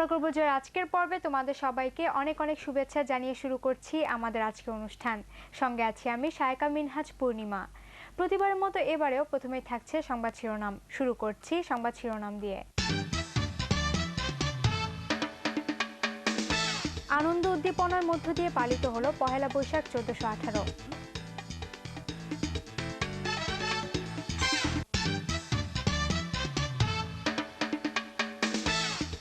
আমরা করব যে আজকের পর্বে তোমাদের সবাইকে অনেক অনেক শুভেচ্ছা জানিয়ে শুরু করছি আমাদের আজকের অনুষ্ঠান। সঙ্গে আছি আমি শায়কা মিনহাজ পূর্ণিমা। প্রতিবারের মতো এবারেও প্রথমেই থাকছে সংবাদ শিরোনাম। শুরু করছি সংবাদ শিরোনাম দিয়ে। আনন্দ উদ্দীপনার মধ্য দিয়ে পালিত হলো পহেলা বৈশাখ 1418।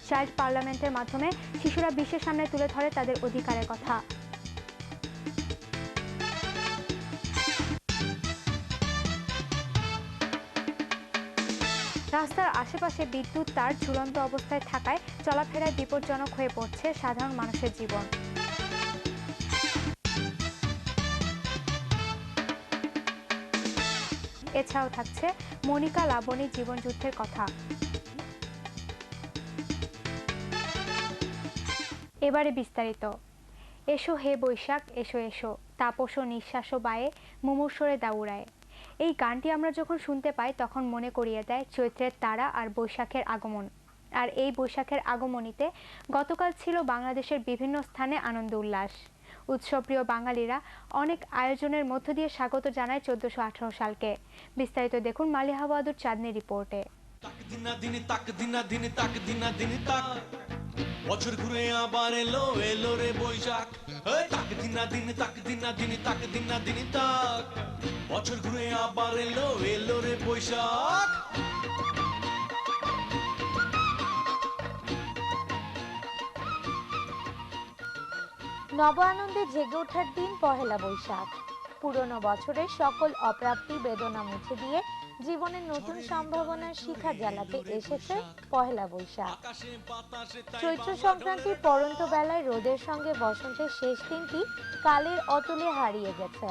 চাইল্ড পার্লামেন্টের মাধ্যমে শিশুরা বিশ্বের সামনে তুলে ধরে তাদের অধিকারের কথা। রাস্তার আশেপাশে বিদ্যুৎ তার ঝুলন্ত অবস্থায় থাকায় চলাফেরায় বিপজ্জনক হয়ে পড়ছে সাধারণ মানুষের জীবন। এছাড়াও থাকছে মনিকা লাবণীর জীবনযুদ্ধের কথা। এবারে বিস্তারিত। এসো হে বৈশাখ এসো এসো, তাপস নিঃশ্বাস বায়ে মুমূর্ষরে দাউড়ায়। এই গানটি আমরা যখন শুনতে পাই তখন মনে করিয়ে দেয় চৈত্রের তারা আর বৈশাখের আগমন। আর এই বৈশাখের আগমনীতে গতকাল ছিল বাংলাদেশের বিভিন্ন স্থানে আনন্দ উল্লাস। উৎসবপ্রিয় বাঙালিরা অনেক আয়োজনের মধ্য দিয়ে স্বাগত জানায় 1418 সালকে। বিস্তারিত দেখুন মালিহা বাহাদুর চাঁদনির রিপোর্টে। বছর ঘুরে আবার এলো এলো রে বৈশাখ, তাক দিনা দিন তাক দিনা দিন তাক দিনা দিন তাক। বছর ঘুরে আবার এলো এলো রে বৈশাখ। নব আনন্দে জেগে ওঠার দিন পহেলা বৈশাখ। পুরনো বছরের সকল অপ্রাপ্তি বেদনা মুছে দিয়ে জীবনের নতুন সম্ভাবনার শিখা জ্বালাতে এসেছে পহেলা বৈশাখ। চৈত্র সংক্রান্তির পড়ন্ত বেলায় রোদের সঙ্গে বসন্তের শেষ দিনটি কালের অতলে হারিয়ে গেছে।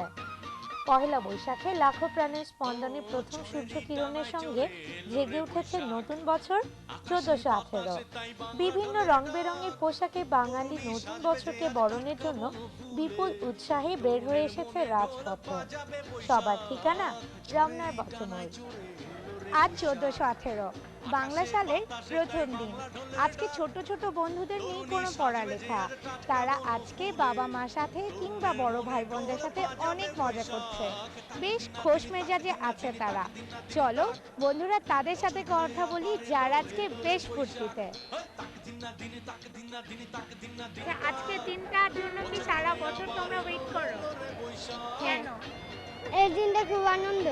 পহেলা বৈশাখে লাখো প্রাণের স্পন্দনে প্রথম সূর্য কিরণের সঙ্গে জেগে উঠেছে নতুন বছর 1418। বিভিন্ন রং বেরঙের পোশাকে বাঙালি নতুন বছরকে বরণের জন্য বিপুল উৎসাহে বের হয়ে এসেছে রাজপথে। সবার ঠিকানা রমনার বটমূল। আজ 1418 বাংলা সালের প্রথম দিন। আজকে ছোট ছোট বন্ধুদের নিয়ে কোনো পড়ালেখা, তারা আজকে বাবা মার সাথে কিংবা বড় ভাই বোনদের সাথে অনেক মজা করছে। বেশ খোশ মেজাজে আছে তারা। চলো বন্ধুরা তাদের সাথে কথা বলি যারা আজকে বেশ ফুর্তিতে। আজকে দিনটার জন্য কি সারা বছর তোমরা ওয়েট করো? কেন? এই দিনটা খুব আনন্দ।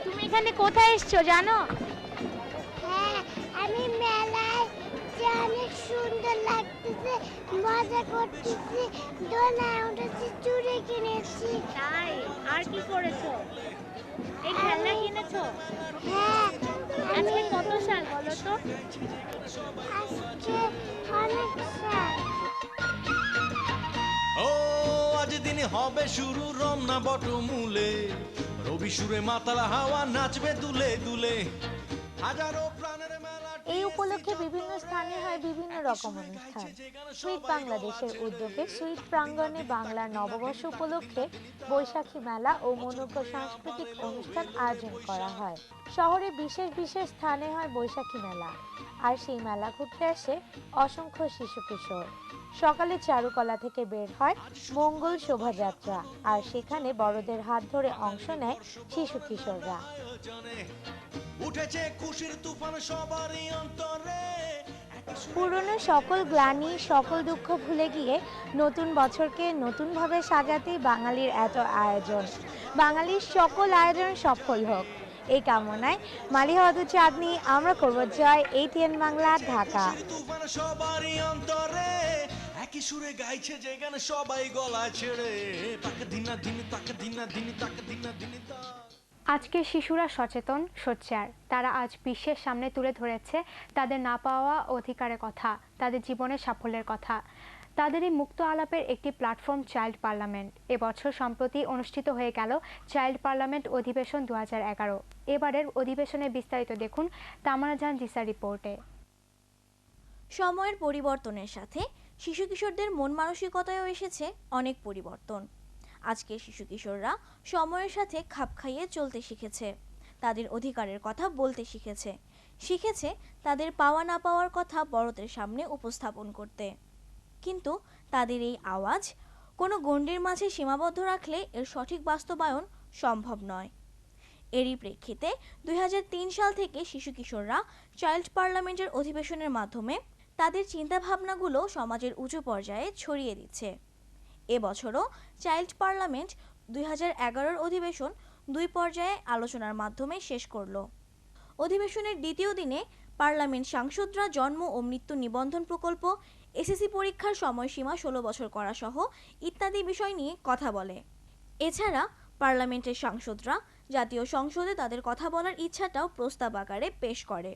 তুমি এখানে কোথায় এসছো জানো? হ্যাঁ, আমি মেলায় যে অনেক সুন্দর লাগতেছে, মজা করতেছি, দোলনায় উঠেছি, চুড়ি কিনেছি। তাই? আর কি করেছো? এই খেলনা কিনেছো? হ্যাঁ, আজকে কত সাল বলো তো? আজকে অনেক সাল। ও আজ দিনে হবে শুরু রমনা বটমূলে, রবি সুরে মাতাল হাওয়া নাচবে দুলে দুলে, হাজারো প্রাণের মেলা। এই উপলক্ষে বিভিন্ন স্থানে হয় বিভিন্ন রকম অনুষ্ঠান। সুইট বাংলাদেশের উদ্যোগে সুইট প্রাঙ্গণে বাংলা নববর্ষ উপলক্ষে বৈশাখী মেলা ও মনোজ্ঞ সাংস্কৃতিক অনুষ্ঠান আয়োজন করা হয়। শহরে বিশেষ বিশেষ স্থানে হয় বৈশাখী মেলা, আর সেই মেলা ঘুরতে আসে অসংখ্য শিশু কিশোর। সকালে চারুকলা থেকে বের হয় মঙ্গল শোভাযাত্রা, আর সেখানে বড়দের হাত ধরে অংশ নেয় শিশু কিশোররা। উঠেছে খুশির তুফান সবারই অন্তরে। পুরনো সকল গ্লানি সকল দুঃখ ভুলে গিয়ে নতুন বছরকে নতুনভাবে সাজাতেই বাঙালির এত আয়োজন। বাঙালির সকল আয়োজন সফল হোক এই কামনায় মালিহা বাহাদুর চাঁদনি, আমরা করব জয়, ATN বাংলা, ঢাকা। সবারই অন্তরে একই সুরে গাইছে যে গান সবাই গলা ছেড়ে, তাক দিনা দিন তাক দিনা দিন তাক দিনা দিন তা। আজকে শিশুরা সচেতন, সোচ্চার। তারা আজ বিশ্বের সামনে তুলে ধরেছে তাদের না পাওয়া অধিকারের কথা, তাদের জীবনের সাফল্যের কথা। তাদের এই মুক্ত আলাপের একটি প্ল্যাটফর্ম চাইল্ড পার্লামেন্ট। এবছর সম্প্রতি অনুষ্ঠিত হয়ে গেল চাইল্ড পার্লামেন্ট অধিবেশন 2011। এবারের অধিবেশনে বিস্তারিত দেখুন তামান্না জাহান জিসার রিপোর্টে। সময়ের পরিবর্তনের সাথে শিশু কিশোরদের মন মানসিকতায়ও এসেছে অনেক পরিবর্তন। আজকে শিশু কিশোররা সময়ের সাথে খাপ খাইয়ে চলতে শিখেছে। তাদের অধিকারের কথা বলতে শিখেছে, শিখেছে তাদের পাওয়া না পাওয়ার কথা বড়দের সামনে উপস্থাপন করতে। কিন্তু তাদের এই আওয়াজ কোনো গণ্ডির মাঝে সীমাবদ্ধ রাখলে এর সঠিক বাস্তবায়ন সম্ভব নয়। এরই প্রেক্ষিতে 2003 সাল থেকে শিশু কিশোররা চাইল্ড পার্লামেন্টের অধিবেশনের মাধ্যমে তাদের চিন্তাভাবনাগুলো সমাজের উঁচু পর্যায়ে ছড়িয়ে দিচ্ছে। এবছরও চাইল্ড পার্লামেন্ট 2011 অধিবেশন 2 পর্যায়ে আলোচনার মাধ্যমে শেষ করলো। অধিবেশনের দ্বিতীয় দিনে পার্লামেন্ট সাংসদরা জন্ম ও মৃত্যু নিবন্ধন প্রকল্প, এসএসসি পরীক্ষার সময়সীমা 16 বছর করা সহ ইত্যাদি বিষয় নিয়ে কথা বলে। এছাড়া পার্লামেন্টের সাংসদরা জাতীয় সংসদে তাদের কথা বলার ইচ্ছাটাও প্রস্তাব আকারে পেশ করে।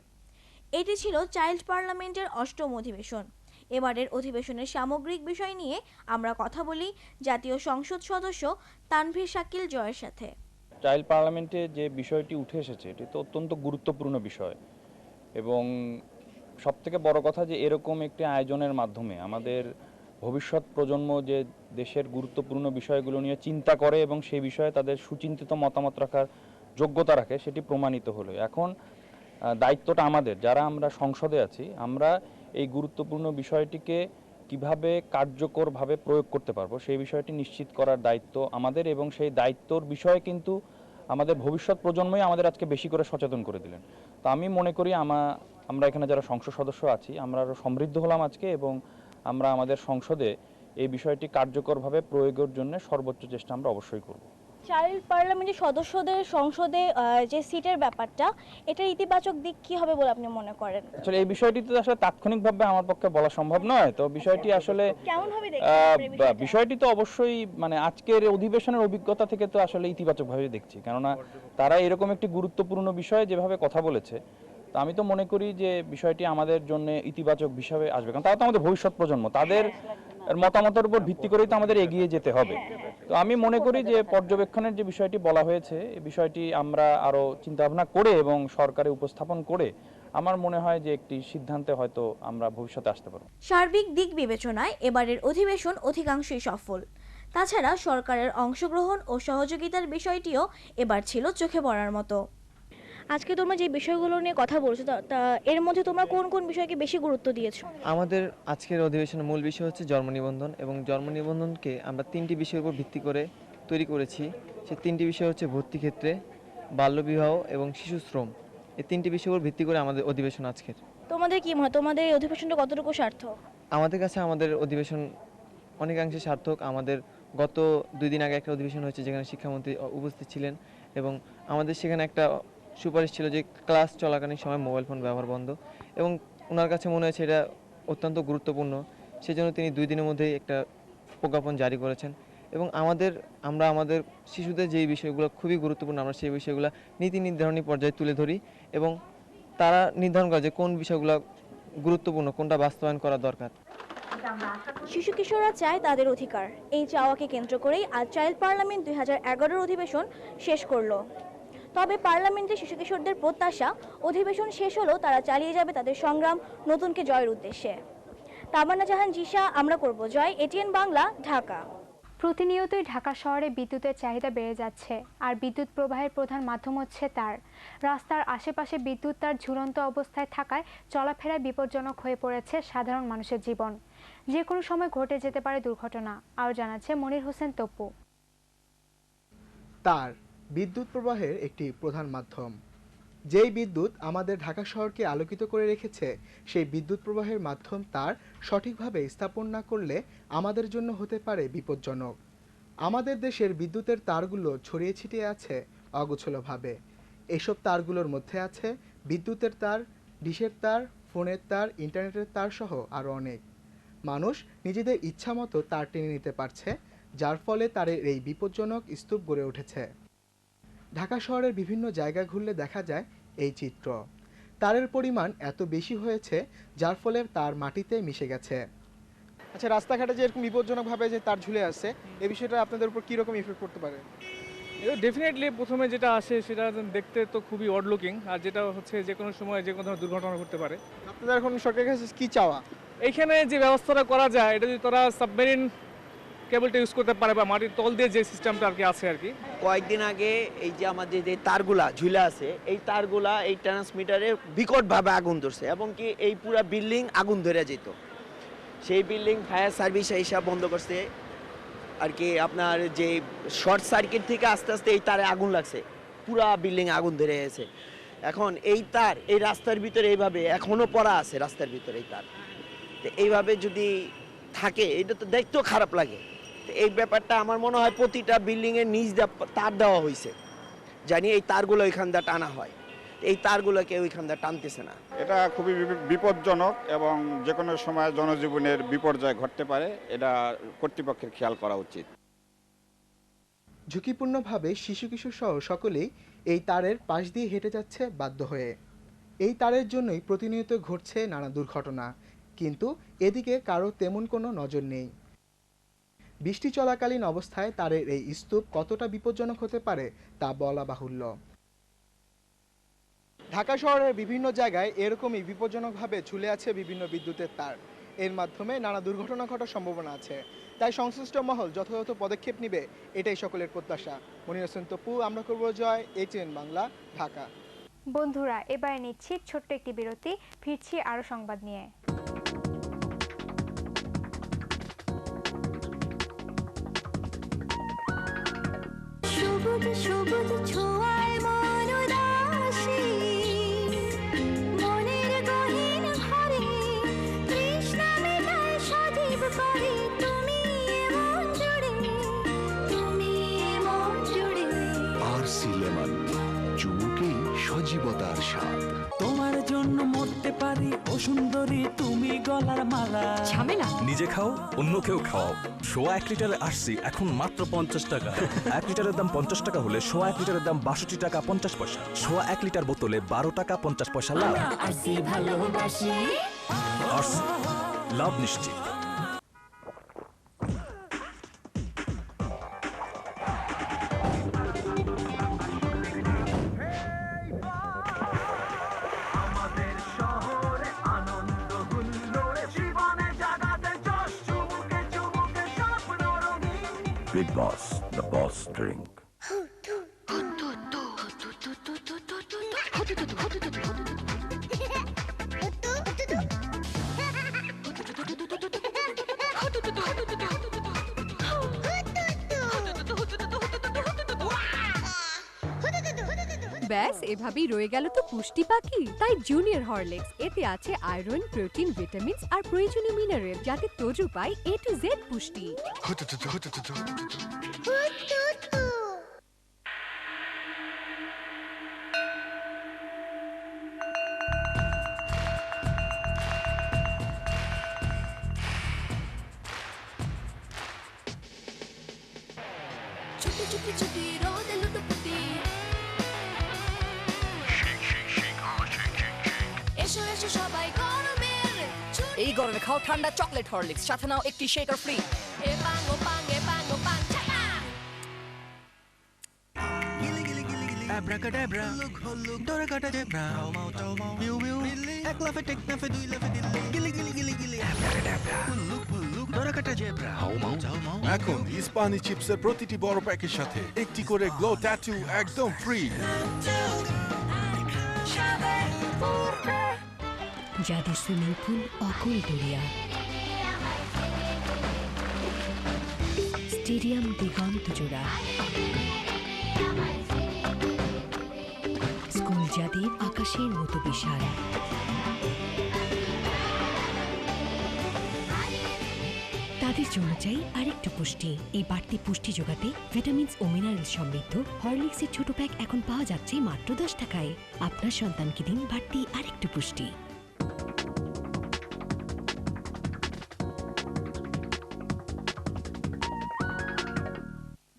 এটি ছিল চাইল্ড পার্লামেন্টের 8ম অধিবেশন। এবারের অধিবেশনের সামগ্রিক বিষয় নিয়ে আমরা কথা বলি জাতীয় সংসদ সদস্য তানভীর শাকিল জয়ের সাথে। চাইল্ড পার্লামেন্টে যে বিষয়টি উঠে এসেছে এটি তো অত্যন্ত গুরুত্বপূর্ণ বিষয়, এবং সবথেকে বড় কথা যে এরকম একটি আয়োজনের মাধ্যমে আমাদের ভবিষ্যৎ প্রজন্ম যে দেশের গুরুত্বপূর্ণ বিষয়গুলো নিয়ে চিন্তা করে এবং সেই বিষয়ে তাদের সুচিন্তিত মতামত রাখার যোগ্যতা রাখে, সেটি প্রমাণিত হলো। এখন দায়িত্বটা আমাদের, যারা আমরা সংসদে আছি, আমরা এই গুরুত্বপূর্ণ বিষয়টিকে কিভাবে কার্যকরভাবে প্রয়োগ করতে পারবো সেই বিষয়টি নিশ্চিত করার দায়িত্ব আমাদের, এবং সেই দায়িত্বর বিষয়ে কিন্তু আমাদের ভবিষ্যৎ প্রজন্মই আমাদের আজকে বেশি করে সচেতন করে দিলেন। তো আমি মনে করি আমরা এখানে যারা সংসদ সদস্য আছি আমরা আরও সমৃদ্ধ হলাম আজকে, এবং আমরা আমাদের সংসদে এই বিষয়টি কার্যকরভাবে প্রয়োগের জন্য সর্বোচ্চ চেষ্টা আমরা অবশ্যই করব। চাইল্ড পার্লামেন্টের সদস্যদের সংসদে যে সিটের ব্যাপারটা, এটার ইতিবাচক দিক কি হবে বলে আপনি মনে করেন? আসলে এই বিষয়টি তো আসলে তাৎক্ষণিকভাবে আমার পক্ষে বলা সম্ভব নয়। তো বিষয়টি আসলে কেমন ভাবে দেখছেন? বিষয়টি তো অবশ্যই আজকের অধিবেশনের অভিজ্ঞতা থেকে তো আসলে ইতিবাচকভাবে দেখছি, কেননা তারা এরকম একটি গুরুত্বপূর্ণ বিষয়ে যেভাবে কথা বলেছে, তো আমি তো মনে করি যে বিষয়টি আমাদের জন্য ইতিবাচক হিসাবে আসবে, কারণ তারা তো আমাদের ভবিষ্যৎ প্রজন্ম, তাদের মতামতের উপর ভিত্তি করেই তো আমাদের এগিয়ে যেতে হবে। তো আমি মনে করি যে পর্যবেক্ষণের যে বিষয়টি বলা হয়েছে, এই বিষয়টি আমরা আরো চিন্তা ভাবনা করে এবং সরকারে উপস্থাপন করে আমার মনে হয় যে একটি সিদ্ধান্তে হয়তো আমরা ভবিষ্যতে আসতে পারব। সার্বিক দিক বিবেচনায় এবারের অধিবেশন অধিকাংশই সফল। তাছাড়া সরকারের অংশগ্রহণ ও সহযোগিতার বিষয়টিও এবার ছিল চোখে পড়ার মতো। আজকে তোমরা যে বিষয়গুলো নিয়ে কথা বলছো, তা এর মধ্যে তোমরা কোন কোন বিষয়কে বেশি গুরুত্ব দিয়েছো? আমাদের আজকের অধিবেশনের মূল বিষয় হচ্ছে জন্ম নিবন্ধন, এবং জন্ম নিবন্ধনকে আমরা 3টি বিষয়ের উপর ভিত্তি করে তৈরি করেছি। সেই 3টি বিষয় হচ্ছে ভর্তি ক্ষেত্রে, বাল্যবিবাহ এবং শিশু শ্রম। এই 3টি বিষয়ের উপর ভিত্তি করে আমাদের অধিবেশন আজকের। তোমাদের কি মনে হয়, তোমাদের এই অধিবেশনটা কতটুকু সার্থক? আমাদের কাছে আমাদের অধিবেশন অনেকাংশে সার্থক। আমাদের গত 2 দিন আগে একটা অধিবেশন হয়েছে যেখানে শিক্ষামন্ত্রী উপস্থিত ছিলেন, এবং আমাদের সেখানে একটা সুপারিশ ছিল যে ক্লাস চলাকালীন সময় মোবাইল ফোন ব্যবহার বন্ধ, এবং ওনার কাছে মনে হয়েছে এটা অত্যন্ত গুরুত্বপূর্ণ, সেজন্য তিনি 2 দিনের মধ্যেই একটা প্রজ্ঞাপন জারি করেছেন। এবং আমরা আমাদের শিশুদের যেই বিষয়গুলো খুবই গুরুত্বপূর্ণ, আমরা সেই বিষয়গুলো নীতি নির্ধারণী পর্যায়ে তুলে ধরি, এবং তারা নির্ধারণ করে যে কোন বিষয়গুলো গুরুত্বপূর্ণ, কোনটা বাস্তবায়ন করা দরকার। শিশু কিশোররা চায় তাদের অধিকার। এই চাওয়াকে কেন্দ্র করেই আজ চাইল্ড পার্লামেন্ট 2011 অধিবেশন শেষ করলো। তবে পার্লামেন্টে শিশু কিশোরদের প্রত্যাশা, অধিবেশন শেষ হলেও তারা চালিয়ে যাবে তাদের সংগ্রাম নতুনকে জয়ের উদ্দেশ্যে। তামান্না জাহান জিশা, আমরা করব জয়, এটিএন বাংলা, ঢাকা। প্রতিনিয়তই ঢাকা শহরে বিদ্যুতের চাহিদা বেড়ে যাচ্ছে, আর বিদ্যুৎ প্রবাহের প্রধান মাধ্যম হচ্ছে তার। রাস্তার আশেপাশে বিদ্যুৎ তার ঝুলন্ত অবস্থায় থাকায় চলাফেরায় বিপজ্জনক হয়ে পড়েছে সাধারণ মানুষের জীবন। যে কোনো সময় ঘটে যেতে পারে দুর্ঘটনা। আরও জানাচ্ছে মনির হোসেন তপু। তার বিদ্যুৎ প্রবাহের একটি প্রধান মাধ্যম। যেই বিদ্যুৎ আমাদের ঢাকা শহরকে আলোকিত করে রেখেছে, সেই বিদ্যুৎ প্রবাহের মাধ্যম তার সঠিকভাবে স্থাপন না করলে আমাদের জন্য হতে পারে বিপজ্জনক। আমাদের দেশের বিদ্যুতের তারগুলো ছড়িয়ে ছিটিয়ে আছে অগোছলভাবে। এসব তারগুলোর মধ্যে আছে বিদ্যুতের তার, ডিশের তার, ফোনের তার, ইন্টারনেটের তার সহ আরও অনেক। মানুষ নিজেদের ইচ্ছামতো তার টেনে নিতে পারছে, যার ফলে তারের এই বিপজ্জনক স্তূপ গড়ে উঠেছে। ঢাকা শহরের বিভিন্ন জায়গা ঘুরলে দেখা যায় এই চিত্র। তারের পরিমাণ এত বেশি হয়েছে যার ফলে তার মাটিতে মিশে গেছে। আচ্ছা, রাস্তাঘাটে যে এরকম বিপজ্জনকভাবে যে তার ঝুলে আছে, এই বিষয়টা আপনাদের উপর কীরকম ইফেক্ট করতে পারে? ডেফিনেটলি প্রথমে যেটা আসে সেটা দেখতে তো খুবই অড লুকিং, আর যেটা হচ্ছে যে কোনো সময় যে কোনো ধরনের দুর্ঘটনা ঘটতে পারে। আপনাদের এখন সরকারের কাছে কী চাওয়া? এইখানে যে ব্যবস্থাটা করা যায়, এটা যদি তারা সাবমেরিন কেবলটা ইউজ করতে পারে বা মাটির তল দিয়ে যে সিস্টেমটা আর কি আছে আর কি। কয়েকদিন আগে এই যে আমাদের যে তারগুলা ঝুলে আছে, এই তারগুলা এই ট্রান্সমিটারে বিকটভাবে আগুন ধরছে এবং কি এই পুরা বিল্ডিং আগুন ধরে যেত। সেই বিল্ডিং ফায়ার সার্ভিস হিসাব বন্ধ করছে আর কি। আপনার যে শর্ট সার্কিট থেকে আস্তে আস্তে এই তারে আগুন লাগছে, পুরা বিল্ডিং আগুন ধরে গেছে। এখন এই তার এই রাস্তার ভিতরে এইভাবে এখনো পড়া আছে, রাস্তার ভিতরে এই তার। তো এইভাবে যদি থাকে এটা তো দেখতেও খারাপ লাগে। তো এই ব্যাপারটা আমার মনে হয় প্রতিটা বিল্ডিংয়ের নিচ দিয়ে তার দেওয়া হয়েছে, জানি এই তারগুলো ওইখান দিয়ে টানা হয়, এই তারগুলোকে ওইখান দিয়ে টানতেছে না। এটা খুবই বিপজ্জনক এবং যে কোনো সময় জনজীবনের বিপর্যয় ঘটতে পারে, এটা কর্তৃপক্ষের খেয়াল করা উচিত। ঝুঁকিপূর্ণভাবে শিশু কিশোর সহ সকলেই এই তারের পাশ দিয়ে হেঁটে যাচ্ছে বাধ্য হয়ে। এই তারের জন্যই প্রতিনিয়ত ঘটছে নানা দুর্ঘটনা, কিন্তু এদিকে কারো তেমন কোনো নজর নেই। বৃষ্টি চলাকালীন অবস্থায় তারের এই স্তূপ কতটা বিপজ্জনক হতে পারে তা বলা বাহুল্য। ঢাকা শহরের বিভিন্ন জায়গায় এরকমই বিপজ্জনকভাবে ঝুলে আছে বিভিন্ন বিদ্যুতের তার। এর মাধ্যমে নানা দুর্ঘটনা ঘটার সম্ভাবনা আছে, তাই সংশ্লিষ্ট মহল যথাযথ পদক্ষেপ নেবে এটাই সকলের প্রত্যাশা। মনির হোসেন তপু, আমরা করব জয়, ATN বাংলা, ঢাকা। বন্ধুরা, এবারে নিচ্ছি ছোট্ট একটি বিরতি, ফিরছি আরো সংবাদ নিয়ে। সবুজ সবুজ ছোঁয়ায় মন উদাসী, মনের গহীন ঘরে তৃষ্ণা মেটায় সজীব করে তুমি এমন জুড়ে, তুমি এমন জুড়ে। আরসি লেমন, চুমুকেই সজীবতার স্বাদ। তোমার জন্য মরতে পারি ও সুন্দরী তুমি গলার মালা। ঝামেলা নিজে খাও, অন্যকেও খাওয়াও। সোয়া 1 লিটারে আরসি এখন মাত্র 50 টাকা। 1 লিটারের দাম 50 টাকা হলে সোয়া 1 লিটারের দাম 62 টাকা 50 পয়সা। সোয়া 1 লিটার বোতলে 12 টাকা 50 পয়সা লাভ। আরসি ভালোবাসি, আরসি লাভ নিশ্চিত। Big Boss, the boss drink. ব্যাস এভাবেই রয়ে গেল তো পুষ্টি পাখি। তাই জুনিয়র হরলিক্স, এতে আছে আয়রন, প্রোটিন, ভিটামিনস আর প্রয়োজনীয় মিনারেল, যাতে তোজো পায় A to Z পুষ্টি। ছুটি ছুটি ছুটি রোদ এলো তো পুটি, এসো এসো সবাই গরমের ছুটি। এই গরমে খাও ঠান্ডা চকলেট হরলিক্স, সাথে নাও একটি শেকার ফ্রি। এ পাঙ্গো পাঙ্গে পাঙ্গো পাং ছাকা। Abracadabra, Doracata Debra, Mew Mew, এক লাফে টেক নাফে দুই লাফে দিল্লি, গিলি গিলি গিলি গিলি, Abracadabra, পুল্লুক Doracata Debra, এখন ইস্পানি চিপসের প্রতিটি বড় প্যাকের সাথে একটি করে গ্লো ট্যাটু একদম ফ্রি। জাদু সুইমিং পুল অকুল দরিয়া, স্টেডিয়াম দিগন্ত জোড়া, স্কুল জাদির আকাশের মতো বিশাল। তাদের জন্য চাই আরেকটু পুষ্টি। এই বাড়তি পুষ্টি যোগাতে ভিটামিনস ও মিনারেল সমৃদ্ধ হরলিক্সের ছোট প্যাক এখন পাওয়া যাচ্ছে মাত্র 10 টাকায়। আপনার সন্তানকে দিন বাড়তি আরেকটু পুষ্টি।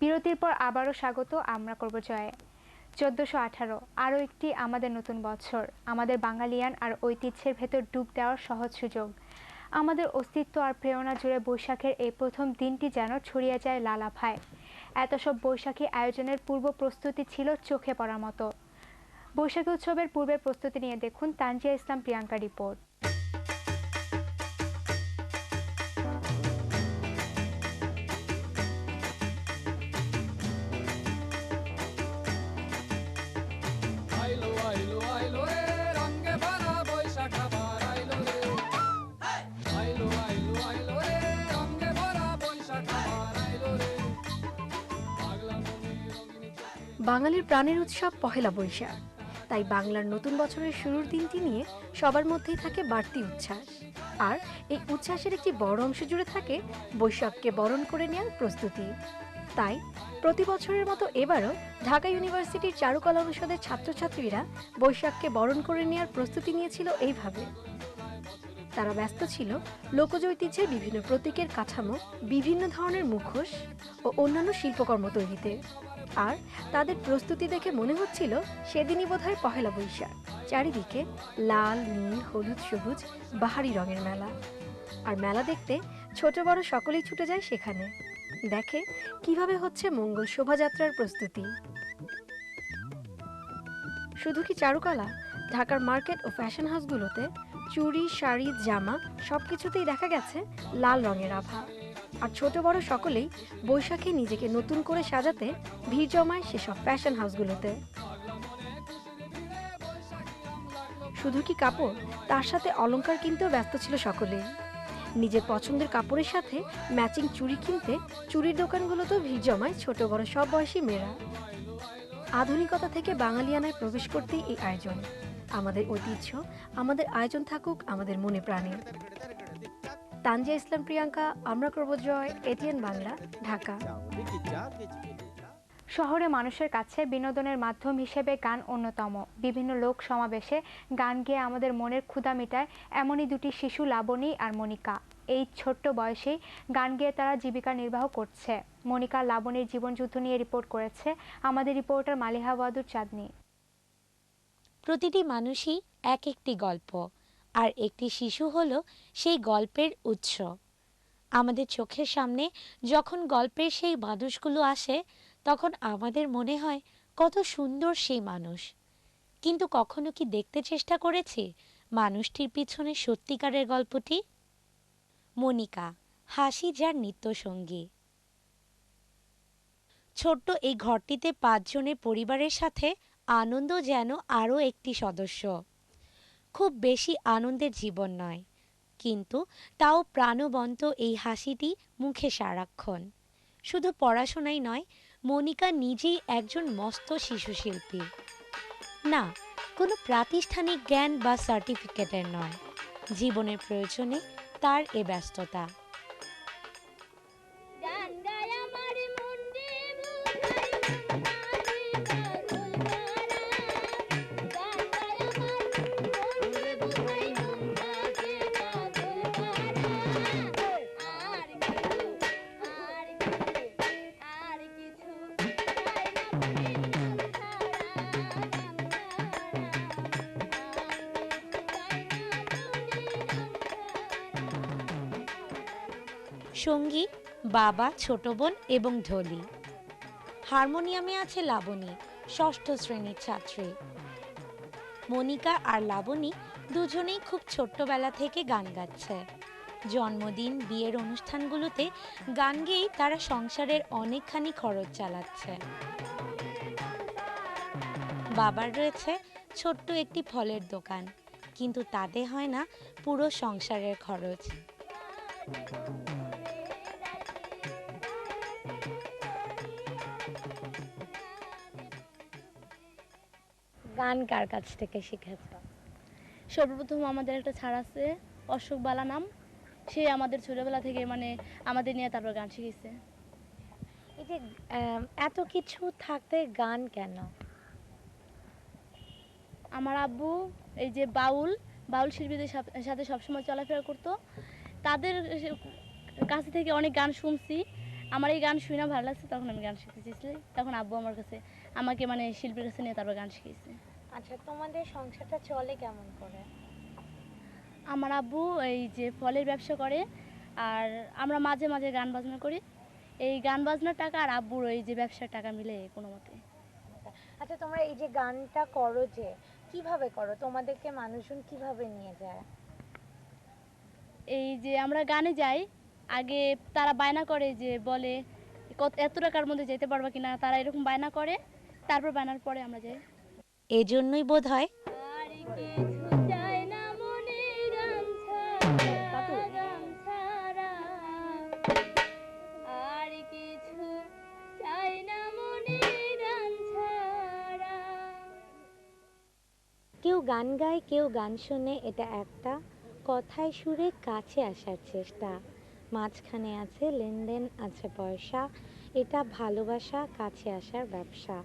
বিরতির পর আবারও স্বাগত, আমরা করব জয়। 1418 আরও একটি আমাদের নতুন বছর, আমাদের বাঙালিয়ান আর ঐতিহ্যের ভেতর ডুব দেওয়ার সহজ সুযোগ। আমাদের অস্তিত্ব আর প্রেরণা জুড়ে বৈশাখের এই প্রথম দিনটি যেন ছড়িয়ে যায় লালাফায়। এত সব বৈশাখী আয়োজনের পূর্ব প্রস্তুতি ছিল চোখে পড়ার মতো। বৈশাখী উৎসবের পূর্বের প্রস্তুতি নিয়ে দেখুন তানজিয়া ইসলাম প্রিয়াঙ্কা রিপোর্ট। বাঙালির প্রাণের উৎসব পহেলা বৈশাখ, তাই বাংলার নতুন বছরের শুরুর দিনটি নিয়ে সবার মধ্যেই থাকে বাড়তি উচ্ছ্বাস। আর এই উচ্ছ্বাসের একটি বড় অংশ জুড়ে থাকে বৈশাখকে বরণ করে নেওয়ার প্রস্তুতি। তাই প্রতি বছরের মতো এবারও ঢাকা ইউনিভার্সিটির চারুকলা অনুষদের ছাত্রছাত্রীরা বৈশাখকে বরণ করে নেওয়ার প্রস্তুতি নিয়েছিল এইভাবে। তারা ব্যস্ত ছিল লোকজ ঐতিহ্যের বিভিন্ন প্রতীকের কাঠামো, বিভিন্ন ধরনের মুখোশ ও অন্যান্য শিল্পকর্ম তৈরিতে। আর তাদের প্রস্তুতি দেখে মনে হচ্ছিল সেদিনই বোধহয় পহেলা বৈশাখ। চারিদিকে লাল, নীল, হলুদ, সবুজ বাহারি রঙের মেলা। আর মেলা দেখতে ছোট বড় সকলেই ছুটে যায় সেখানে, দেখে কিভাবে হচ্ছে মঙ্গল শোভাযাত্রার প্রস্তুতি। শুধু কি চারুকলা, ঢাকার মার্কেট ও ফ্যাশন হাউসগুলোতে চুড়ি, শাড়ি, জামা সবকিছুতেই দেখা গেছে লাল রঙের আভা। আর ছোট বড় সকলেই বৈশাখে নিজেকে নতুন করে সাজাতে ভিড় জমায় সেসব ফ্যাশন হাউসগুলোতে। শুধু কি কাপড়, তার সাথে অলংকার কিনতেও ব্যস্ত ছিল সকলেই। নিজের পছন্দের কাপড়ের সাথে ম্যাচিং চুড়ি কিনতে চুড়ির দোকানগুলোতেও ভিড় জমায় ছোট বড় সব বয়সী মেয়েরা। আধুনিকতা থেকে বাঙালিয়ানায় প্রবেশ করতেই এই আয়োজন। আমাদের ঐতিহ্য, আমাদের আয়োজন থাকুক আমাদের মনে প্রাণে। তানজিয়া ইসলাম, প্রিয়াঙ্কা, আমরা করব জয়, এটিএন বাংলা, ঢাকা। শহরে মানুষের কাছে বিনোদনের মাধ্যম হিসেবে গান অন্যতম। বিভিন্ন লোক সমাবেশে গান গেয়ে আমাদের মনের ক্ষুধা মেটায় এমনই দুটি শিশু, লাবণী আর মনিকা। এই ছোট্ট বয়সেই গান গেয়ে তারা জীবিকা নির্বাহ করছে। মনিকা, লাবণীর জীবনযুদ্ধ নিয়ে রিপোর্ট করেছে আমাদের রিপোর্টার মালিহা ওয়াদুদ চাঁদনী। প্রতিটি মানুষই এক একটি গল্প, আর একটি শিশু হলো সেই গল্পের উৎস। আমাদের চোখের সামনে যখন গল্পের সেই মানুষগুলো আসে, তখন আমাদের মনে হয় কত সুন্দর সেই মানুষ। কিন্তু কখনো কি দেখতে চেষ্টা করেছি মানুষটির পিছনে সত্যিকারের গল্পটি? মনিকা, হাসি যার নিত্যসঙ্গী। ছোট্ট এই ঘরটিতে 5 জনের পরিবারের সাথে আনন্দ যেন আরও একটি সদস্য। খুব বেশি আনন্দের জীবন নয়, কিন্তু তাও প্রাণবন্ত এই হাসিটি মুখে সারাক্ষণ। শুধু পড়াশোনাই নয়, মনিকা নিজেই একজন মস্ত শিশু শিল্পী। না, কোনো প্রাতিষ্ঠানিক জ্ঞান বা সার্টিফিকেটের নয়, জীবনের প্রয়োজনে তার এ ব্যস্ততা। সঙ্গী বাবা, ছোট বোন এবং ঢোলি। হারমোনিয়ামে আছে লাবণী, 6ষ্ঠ শ্রেণীর ছাত্রী। মনিকা আর লাবণী দুজনেই খুব ছোট্টবেলা থেকে গান গাচ্ছে। জন্মদিন, বিয়ের অনুষ্ঠানগুলোতে গান গেয়েই তারা সংসারের অনেকখানি খরচ চালাচ্ছে। বাবার রয়েছে ছোট্ট একটি ফলের দোকান, কিন্তু তাতে হয় না পুরো সংসারের খরচ। গান কার কাছ থেকে শিখেছ? সর্বপ্রথম আমাদের একটা ছাড় আছে, অশোক বালা নাম, সে আমাদের ছোটবেলা থেকে আমাদের নিয়ে তারপর গান শিখেছে। এই যে এত কিছু থাকতে গান কেন? আমার আব্বু এই যে বাউল শিল্পীদের সাথে সবসময় চলাফেরা করতো, তাদের কাছ থেকে অনেক গান শুনছি। আমার এই গান শুনে ভালো লাগছে, তখন আমি গান শিখতে চেয়েছিলাম। তখন আব্বু আমাকে শিল্পীর কাছে নিয়ে তারপর গান শিখিয়েছে। আচ্ছা, তোমাদের সংসারটা চলে কেমন করে? আমার আব্বু এই যে ফলের ব্যবসা করে, আর আমরা মাঝে মাঝে গান বাজনা করি। এই গান বাজনার টাকা আর আব্বুর এই যে ব্যবসার টাকা মিলে কোনো মতে। আচ্ছা, তোমরা এই যে গানটা করো, যে কিভাবে করো? তোমাদেরকে মানুষজন কিভাবে নিয়ে যায়? এই যে আমরা গানে যাই, আগে তারা বায়না করে, যে বলে এত টাকার মধ্যে যেতে পারবা কিনা, তারা এরকম বায়না করে, তারপর বায়নার পরে আমরা যাই। এজন্যই বোধহয় গান গায়, কেউ গান শোনে, এটা একটা কথায় সুরে কাছে আসার চেষ্টা। মাঝখানে আছে লেনদেন, আছে পয়সা, এটা ভালোবাসা, কাছে আসার ব্যবসা।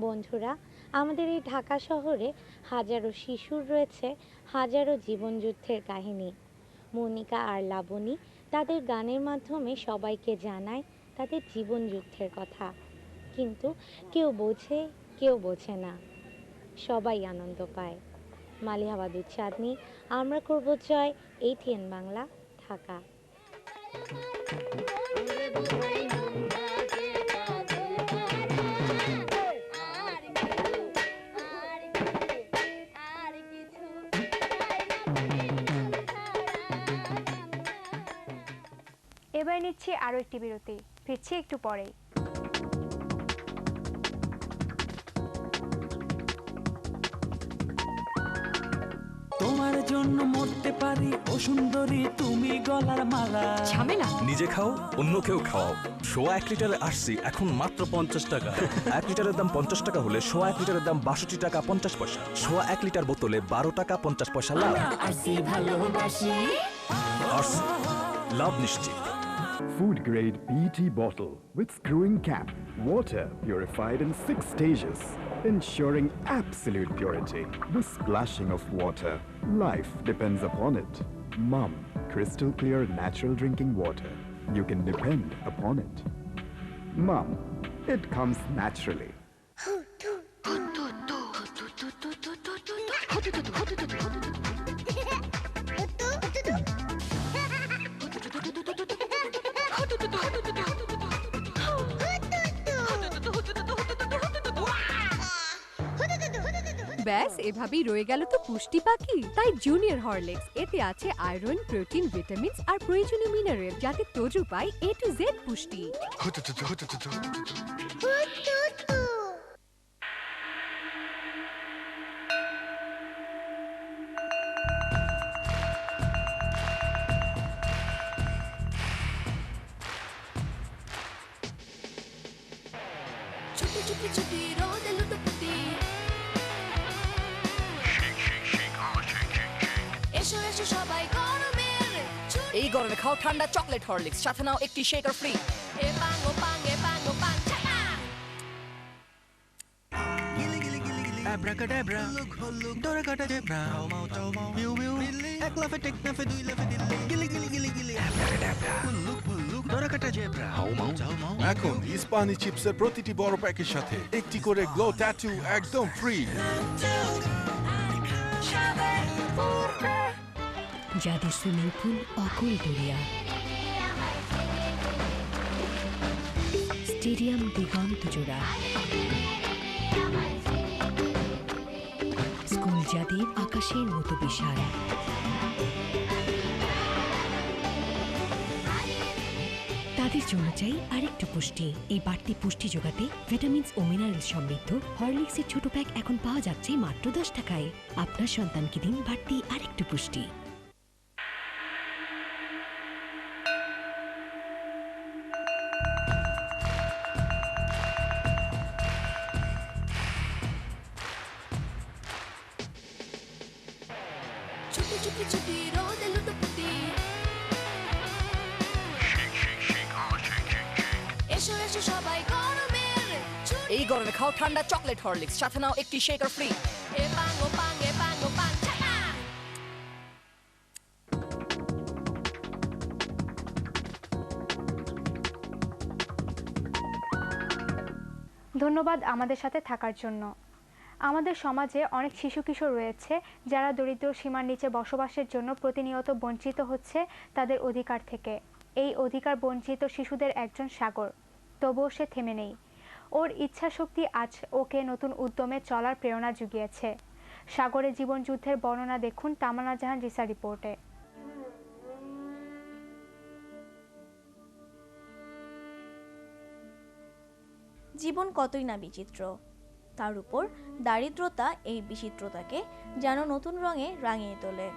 বন্ধুরা, আমাদের এই ঢাকা শহরে হাজারো শিশুর রয়েছে হাজারো জীবনযুদ্ধের কাহিনী। মনিকা আর লাবণী তাদের গানের মাধ্যমে সবাইকে জানায় তাদের জীবনযুদ্ধের কথা। কিন্তু কেউ বোঝে, কেউ বোঝে না, সবাই আনন্দ পায়। মালিহা বাদুর চাঁদনী, আমরা করব জয়, ATN বাংলা, ঢাকা। এবার নিচ্ছি আরও একটি বিরতি, ফিরছি একটু পরেই। তোমার জন্য মরতে পারি ও সুন্দরী তুমি গলার মালা। ঝামেলা নিজে খাও, অন্যকেও খাওয়াও। সোয়া 1 লিটারে আসছি এখন মাত্র 50 টাকা। 1 লিটারের দাম 50 টাকা হলে সোয়া 1 লিটারের দাম 62 টাকা 50 পয়সা। সোয়া 1 লিটার বোতলে 12 টাকা 50 পয়সা লাভ। আরসি ভালোবাসি। আরসি, লাভ নিশ্চিত। Food grade PET bottle with screwing cap. Water purified in 6 stages, ensuring absolute purity. The splashing of water, life depends upon it. Mum, crystal clear natural drinking water. You can depend upon it. Mum, it comes naturally. ব্যাস, এভাবেই রয়ে গেল তো পুষ্টি বাকি। তাই junior Horlicks, এতে আছে আয়রন, প্রোটিন, ভিটামিনস আর প্রয়োজনীয় মিনারেল, যাতে তোজো পায় A to Z পুষ্টি। চুপি চুপি চুপি রোদে লুটোপুটি। এসো এসো সবাই গরমের এই গরমে খাও ঠান্ডা চকলেট হরলিক্স, সাথে নাও একটি শেকার ফ্রি। এ পাঙ্গো পাঙ্গে পাঙ্গো পাং চাকা। Abracadabra, Dora কাটা জেব্রা, মিউ মিউ, এক লাফে টেক নাফে দুই লাফে দিল্লি, গিলি গিলি গিলি গিলি, Abracadabra, Dora কাটা জেব্রা, এখন ইস্পানি চিপসের প্রতিটি বড় প্যাকের সাথে একটি করে গ্লো ট্যাটু একদম ফ্রি। যাদের সুইমিং পুল অকুল দরিয়া, স্টেডিয়াম দিগন্ত জোড়া, স্কুল যাদের আকাশের মতো বিশাল, তাদের জন্য চাই আরেকটু পুষ্টি। এই বাড়তি পুষ্টি যোগাতে ভিটামিনস ও মিনারেল সমৃদ্ধ হরলিক্সের ছোট প্যাক এখন পাওয়া যাচ্ছে মাত্র 10 টাকায়। আপনার সন্তানকে দিন বাড়তি আরেকটু পুষ্টি। চুপি চুপি চুপি রোদে লুটোপুটি। এসো এসো সবাই গরমের এই গরমে খাও ঠান্ডা চকলেট হরলিক্স, সাথে নাও একটি শেকার ফ্রি। এ পাঙ্গো পাঙ্গে পাঙ্গো পাং চাকা। ধন্যবাদ আমাদের সাথে থাকার জন্য। আমাদের সমাজে অনেক শিশু কিশোর রয়েছে যারা দরিদ্র সীমার নিচে বসবাসের জন্য প্রতিনিয়ত বঞ্চিত হচ্ছে তাদের অধিকার থেকে। এই অধিকার বঞ্চিত শিশুদের একজন সাগর, তবুও সে থেমে নেই। ওর ইচ্ছা শক্তি আজ ওকে নতুন উদ্যমে চলার প্রেরণা জুগিয়েছে। সাগরের জীবন যুদ্ধের বর্ণনা দেখুন তামান্না জাহান রিসা রিপোর্টে। জীবন কতই না বিচিত্র, তার উপর দারিদ্রতা এই বিচিত্রতাকে যেন নতুন রঙে রাঙিয়ে তোলে।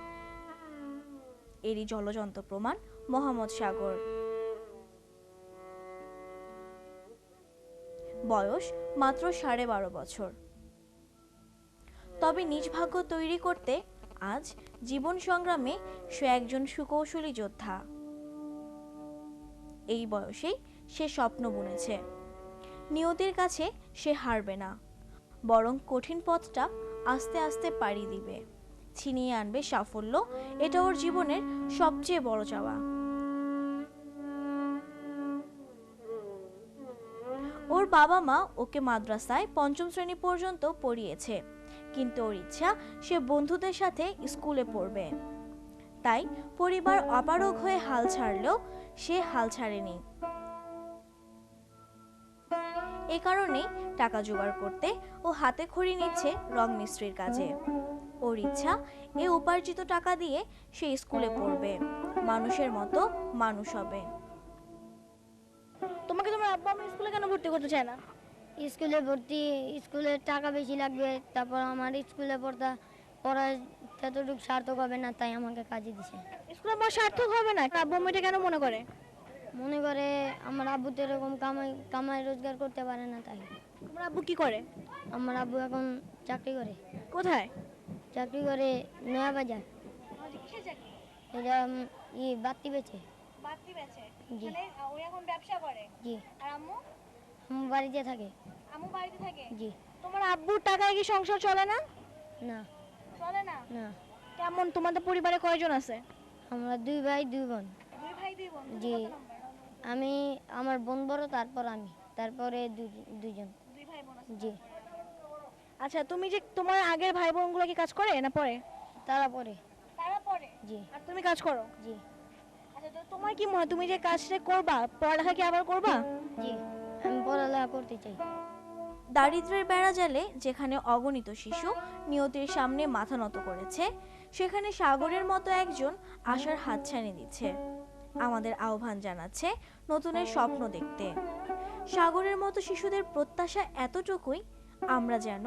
এরই জলজন্ত প্রমাণ মোহাম্মদ সাগর। বয়স মাত্র 12.5 বছর। তবে নিজ ভাগ্য তৈরি করতে আজ জীবন সংগ্রামে সে একজন সুকৌশলী যোদ্ধা। এই বয়সেই সে স্বপ্ন বুনেছে, নিয়তির কাছে সে হারবে না, বরং কঠিন পথটা আস্তে আস্তে পাড়ি দিবে, ছিনিয়ে আনবে সাফল্য। এটা ওর জীবনের সবচেয়ে বড় চাওয়া। ওর বাবা মা ওকে মাদ্রাসায় ৫ম শ্রেণী পর্যন্ত পড়িয়েছে, কিন্তু ওর ইচ্ছা সে বন্ধুদের সাথে স্কুলে পড়বে। তাই পরিবার অপারগ হয়ে হাল ছাড়লেও সে হাল ছাড়েনি। এ কারণেই টাকা জোগাড় করতে ও হাতে খড়ি নিচ্ছে রং মিস্ত্রির কাজে। ওর ইচ্ছা এ উপার্জিত টাকা দিয়ে সে স্কুলে পড়বে, মানুষের মতো মানুষ হবে। তোমাকে তোমার আব্বা আম্মা স্কুলে কেন ভর্তি করতে চায় না? স্কুলে টাকা বেশি লাগবে, তারপর আমার স্কুলে পড়া ততটুকু সার্থক হবে না, তাই আমাকে কাজে দিছে। স্কুলে পড়া সার্থক হবে না, আব্বু আম্মা এটা কেন মনে করে? মনে করে আমার আব্বু তো এরকম কামাই রোজগার করতে পারে না, তাই। তোমার আব্বু কি করে? আমার আব্বু এখন চাকরি করে। কোথায় চাকরি করে? নয়া বাজার। এটা বাতি বেচে। বাতি বেচে? জি। মানে ও এখন ব্যবসা করে? জি। আর আম্মু? আম্মু বাড়িতে থাকে। আম্মু বাড়িতে থাকে? জি। তোমার আব্বুর টাকায় কি সংসার চলে না? না। চলে না? না। কেমন, তোমাদের পরিবারে কয়জন আছে? আমরা 2 ভাই 2 বোন। 2 ভাই 2 বোন? জি। আমার বোন বড়, তারপর আমি, তারপরে দুজন। 2 ভাই বোন আছে? জি। আচ্ছা, তুমি যে তোমার আগের ভাই বোনগুলো কি কাজ করে না পড়ে? তারা পড়ে। তারা পড়ে? জি। আর তুমি কাজ করো? জি। আচ্ছা, তো তোমার কি মনে হয় তুমি যে কাজটা করবা, পড়ালেখা কি আবার করবা? জি, আমি পড়ালেখা করতে চাই। দারিদ্র্যের বেড়াজালে যেখানে অগণিত শিশু নিয়তির সামনে মাথা নত করেছে, সেখানে সাগরের মতো একজন আশার হাতছানি দিচ্ছে। আমাদের আহ্বান জানাচ্ছে নতুনের স্বপ্ন দেখতে। সাগরের মতো শিশুদের প্রত্যাশা এতটুকুই, আমরা যেন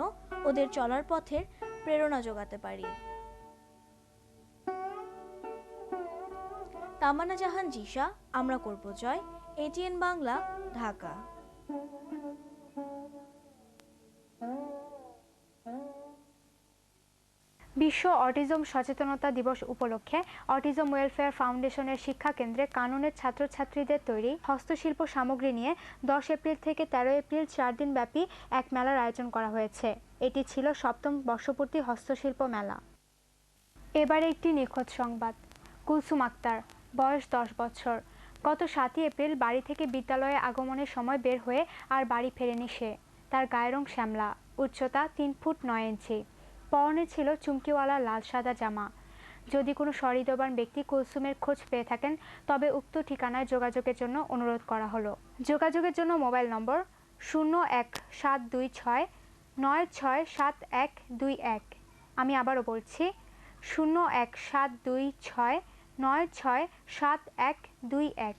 ওদের চলার পথের প্রেরণা যোগাতে পারি। তামান্না জাহান জিশা, আমরা করব জয়, ATN বাংলা, ঢাকা। বিশ্ব অটিজম সচেতনতা দিবস উপলক্ষে অটিজম ওয়েলফেয়ার ফাউন্ডেশনের শিক্ষা কেন্দ্রে কাননের ছাত্রছাত্রীদের তৈরি হস্তশিল্প সামগ্রী নিয়ে 10 এপ্রিল থেকে 13 এপ্রিল 4 দিন ব্যাপী এক মেলার আয়োজন করা হয়েছে। এটি ছিল 7ম বর্ষপূর্তি হস্তশিল্প মেলা। এবারে একটি নিখোঁজ সংবাদ। কুলসুম আক্তার, বয়স 10 বছর। গত 7 এপ্রিল বাড়ি থেকে বিদ্যালয়ে আগমনের সময় বের হয়ে আর বাড়ি ফেরেনি সে। তার গায়ের রং শ্যামলা, উচ্চতা 3 ফুট 9 ইঞ্চি। পরনে ছিল চুমকিওয়ালা লাল সাদা জামা। যদি কোনো সহৃদয়বান ব্যক্তি কুলসুমের খোঁজ পেয়ে থাকেন তবে উক্ত ঠিকানায় যোগাযোগের জন্য অনুরোধ করা হলো। যোগাযোগের জন্য মোবাইল নম্বর 01726967121। আমি আবারও বলছি 01726967121।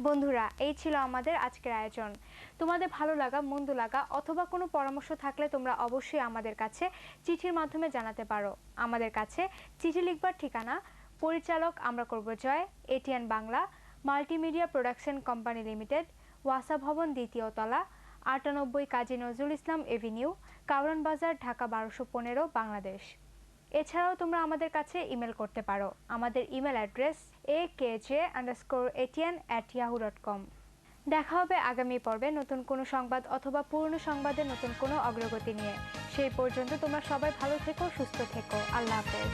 বন্ধুরা, এই ছিল আমাদের আজকের আয়োজন। তোমাদের ভালো লাগা, মন্দ লাগা অথবা কোনো পরামর্শ থাকলে তোমরা অবশ্যই আমাদের কাছে চিঠির মাধ্যমে জানাতে পারো। আমাদের কাছে চিঠি লিখবার ঠিকানা পরিচালক আমরা করব জয়, ATN Bangla, multimedia production company limited, ওয়াসা ভবন, 2য় তলা, 98 কাজী নজরুল ইসলাম এভিনিউ, কাউরান বাজার, ঢাকা 1215, বাংলাদেশ। এছাড়াও তোমরা আমাদের কাছে ইমেল করতে পারো। আমাদের ইমেল অ্যাড্রেস akj_atn@yahoo.com। দেখা হবে আগামী পর্বে নতুন কোনো সংবাদ অথবা পুরনো সংবাদের নতুন কোনো অগ্রগতি নিয়ে। সেই পর্যন্ত তোমরা সবাই ভালো থেকো, সুস্থ থেকো। আল্লাহ হাফেজ।